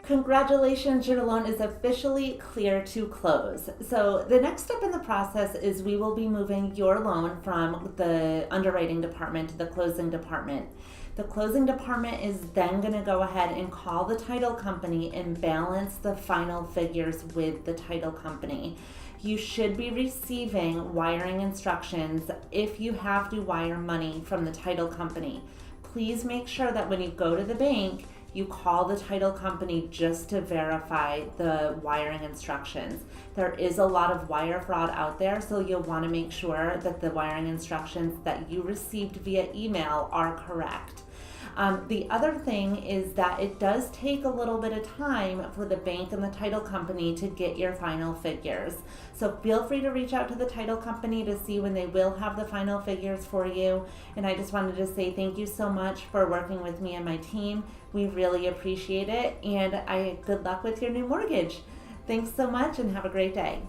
Congratulations, your loan is officially clear to close. So the next step in the process is we will be moving your loan from the underwriting department to the closing department. The closing department is then going to go ahead and call the title company and balance the final figures with the title company. You should be receiving wiring instructions if you have to wire money from the title company. Please make sure that when you go to the bank, you call the title company just to verify the wiring instructions. There is a lot of wire fraud out there, so you'll want to make sure that the wiring instructions that you received via email are correct. The other thing is that it does take a little bit of time for the bank and the title company to get your final figures. So feel free to reach out to the title company to see when they will have the final figures for you. And I just wanted to say thank you so much for working with me and my team. We really appreciate it, and good luck with your new mortgage. Thanks so much and have a great day.